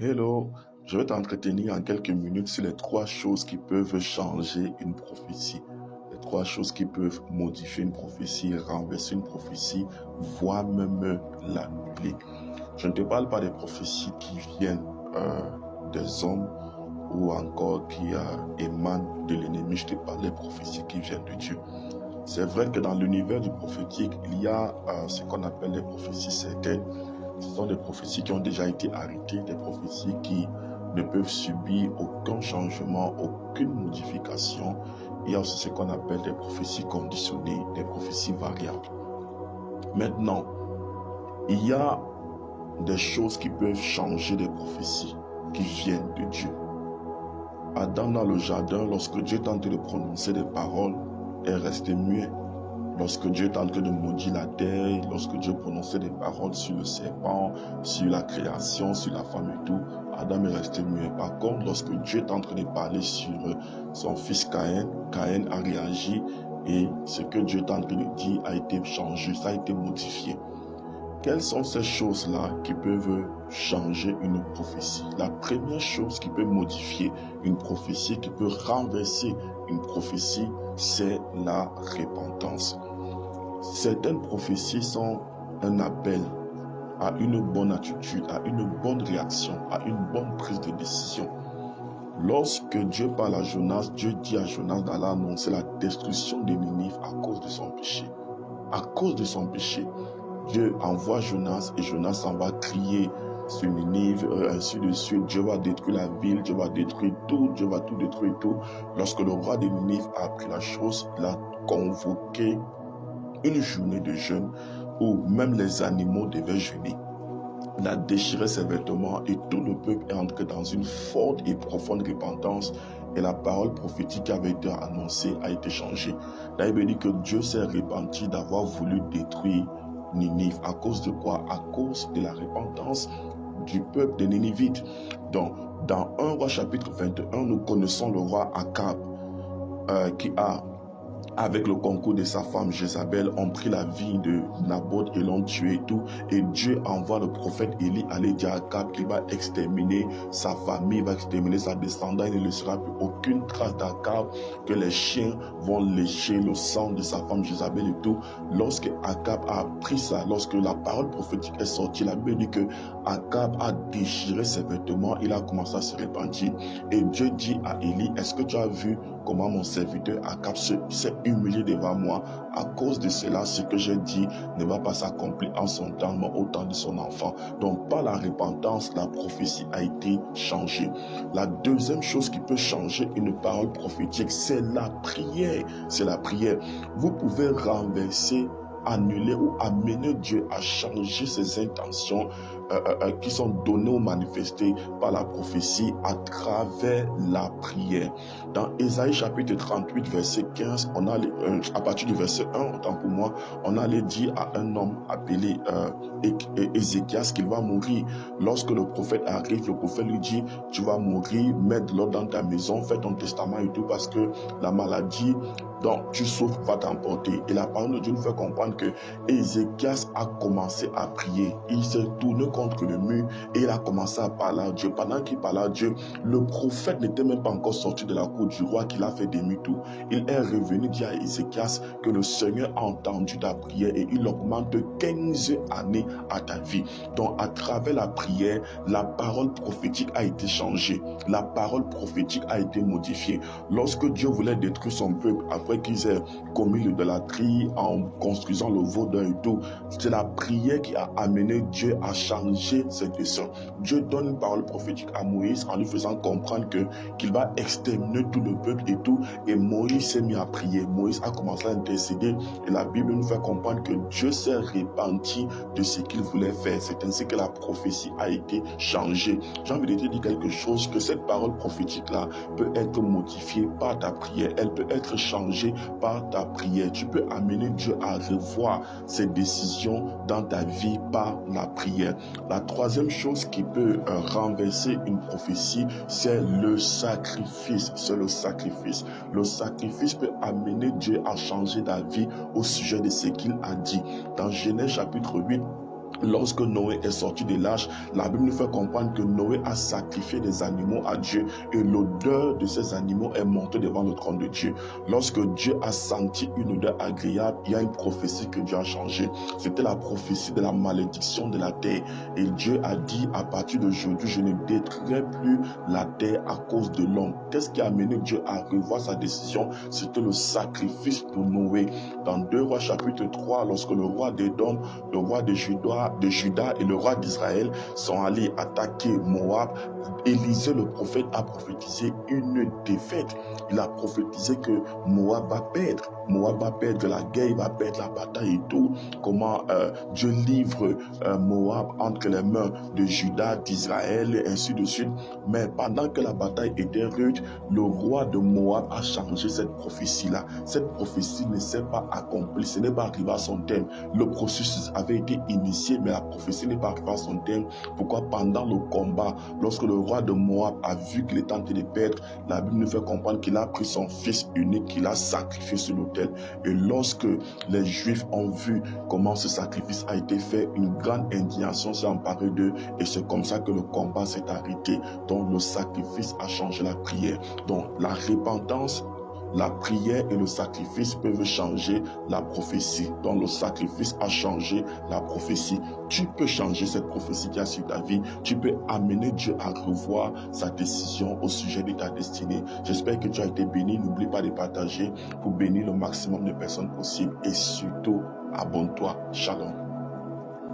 Hello, je vais t'entretenir en quelques minutes sur les trois choses qui peuvent changer une prophétie. Les trois choses qui peuvent modifier une prophétie, renverser une prophétie, voire même l'annuler. Je ne te parle pas des prophéties qui viennent des hommes ou encore qui émanent de l'ennemi. Je te parle des prophéties qui viennent de Dieu. C'est vrai que dans l'univers du prophétique, il y a ce qu'on appelle les prophéties certaines. Ce sont des prophéties qui ont déjà été arrêtées, des prophéties qui ne peuvent subir aucun changement, aucune modification. Il y a aussi ce qu'on appelle des prophéties conditionnées, des prophéties variables. Maintenant, il y a des choses qui peuvent changer des prophéties qui viennent de Dieu. Adam dans le jardin, lorsque Dieu tentait de prononcer des paroles, est resté muet. Lorsque Dieu est en train de maudire la terre, lorsque Dieu prononçait des paroles sur le serpent, sur la création, sur la femme et tout, Adam est resté muet. Par contre, lorsque Dieu est en train de parler sur son fils Caïn, Caïn a réagi et ce que Dieu est en train de dire a été changé, ça a été modifié. Quelles sont ces choses-là qui peuvent changer une prophétie? La première chose qui peut modifier une prophétie, qui peut renverser une prophétie, c'est la repentance. Certaines prophéties sont un appel à une bonne attitude, à une bonne réaction, à une bonne prise de décision. Lorsque Dieu parle à Jonas, Dieu dit à Jonas d'aller annoncer la destruction de Ninive à cause de son péché. À cause de son péché, Dieu envoie Jonas et Jonas s'en va crier sur Ninive, ainsi de suite. Dieu va détruire la ville, Dieu va détruire tout, Dieu va tout détruire tout. Lorsque le roi de Ninive a appris la chose, il a convoqué une journée de jeûne où même les animaux devaient jeûner. Il a déchiré ses vêtements et tout le peuple est entré dans une forte et profonde repentance et la parole prophétique qui avait été annoncée a été changée. Là, il veut dire que Dieu s'est repenti d'avoir voulu détruire Ninive. À cause de quoi? À cause de la repentance du peuple de Ninivites. Donc, dans 1 roi chapitre 21, nous connaissons le roi Akab qui a, avec le concours de sa femme Jézabel, ont pris la vie de Naboth et l'ont tué et tout. Et Dieu envoie le prophète Élie aller dire à Akab qu'il va exterminer sa famille, va exterminer sa descendance. Il ne laissera plus aucune trace d'Akab, que les chiens vont lécher le sang de sa femme Jézabel et tout. Lorsque Akab a appris ça, lorsque la parole prophétique est sortie, la Bible dit que Akab a déchiré ses vêtements, il a commencé à se repentir. Et Dieu dit à Élie, est-ce que tu as vu comment mon serviteur Akab s'est humilié devant moi? À cause de cela, ce que j'ai dit ne va pas s'accomplir en son temps, mais au temps de son enfant. Donc, par la repentance, la prophétie a été changée. La deuxième chose qui peut changer une parole prophétique, c'est la prière. C'est la prière. Vous pouvez renverser, annuler ou amener Dieu à changer ses intentions qui sont données ou manifestées par la prophétie à travers la prière. Dans Ésaïe chapitre 38 verset 15, on a à partir du verset 1, autant pour moi, on allait dire à un homme appelé Ézéchias qu'il va mourir. Lorsque le prophète arrive, le prophète lui dit, tu vas mourir, mets de l'ordre dans ta maison, fais ton testament et tout, parce que la maladie dont tu souffres va t'emporter. Et la parole de Dieu nous fait comprendre que Ézéchias a commencé à prier. Il s'est tourné contre le mur et il a commencé à parler à Dieu. Pendant qu'il parlait à Dieu, le prophète n'était même pas encore sorti de la cour du roi qu'il a fait demi-tour. Il est revenu dire à Ézéchias que le Seigneur a entendu ta prière et il augmente 15 années à ta vie. Donc à travers la prière, la parole prophétique a été changée. La parole prophétique a été modifiée. Lorsque Dieu voulait détruire son peuple après qu'ils aient commis l'idolâtrie en construisant le vaudin et tout, c'est la prière qui a amené Dieu à changer ses desseins. Dieu donne une parole prophétique à Moïse en lui faisant comprendre qu'il va exterminer tout le peuple et tout. Et Moïse s'est mis à prier. Moïse a commencé à intercéder et la Bible nous fait comprendre que Dieu s'est repenti de ce qu'il voulait faire. C'est ainsi que la prophétie a été changée. J'ai envie de te dire quelque chose, que cette parole prophétique-là peut être modifiée par ta prière. Elle peut être changée par ta prière. Tu peux amener Dieu à revoir ses décisions dans ta vie par la prière. La troisième chose qui peut renverser une prophétie, c'est le sacrifice. C'est le sacrifice. Le sacrifice peut amener Dieu à changer d'avis au sujet de ce qu'il a dit. Dans Genèse chapitre 8, Lorsque Noé est sorti de l'arche, la Bible nous fait comprendre que Noé a sacrifié des animaux à Dieu et l'odeur de ces animaux est montée devant le trône de Dieu. Lorsque Dieu a senti une odeur agréable, il y a une prophétie que Dieu a changée. C'était la prophétie de la malédiction de la terre. Et Dieu a dit, à partir d'aujourd'hui, je ne détruirai plus la terre à cause de l'homme. Qu'est-ce qui a amené Dieu à revoir sa décision? C'était le sacrifice de Noé. Dans 2 Rois chapitre 3, lorsque le roi d'Édom, le roi de Juda et le roi d'Israël sont allés attaquer Moab, Élisée le prophète a prophétisé une défaite. Il a prophétisé que Moab va perdre. Moab va perdre la guerre, il va perdre la bataille et tout. Comment Dieu livre Moab entre les mains de Juda, d'Israël et ainsi de suite. Mais pendant que la bataille était rude, le roi de Moab a changé cette prophétie-là. Cette prophétie ne s'est pas accomplie, ce n'est pas arrivé à son terme. Le processus avait été initié, mais la prophétie n'est pas arrivée à son terme. Pourquoi? Pendant le combat, lorsque le roi de Moab a vu qu'il était en train de perdre, la Bible nous fait comprendre qu'il a pris son fils unique, qu'il a sacrifié sur l'autel. Et lorsque les Juifs ont vu comment ce sacrifice a été fait, une grande indignation s'est emparée d'eux et c'est comme ça que le combat s'est arrêté. Donc le sacrifice a changé la prière. Donc la repentance, la prière et le sacrifice peuvent changer la prophétie. Donc le sacrifice a changé la prophétie. Tu peux changer cette prophétie qui est sur ta vie. Tu peux amener Dieu à revoir sa décision au sujet de ta destinée. J'espère que tu as été béni. N'oublie pas de partager pour bénir le maximum de personnes possibles. Et surtout, abonne-toi. Shalom.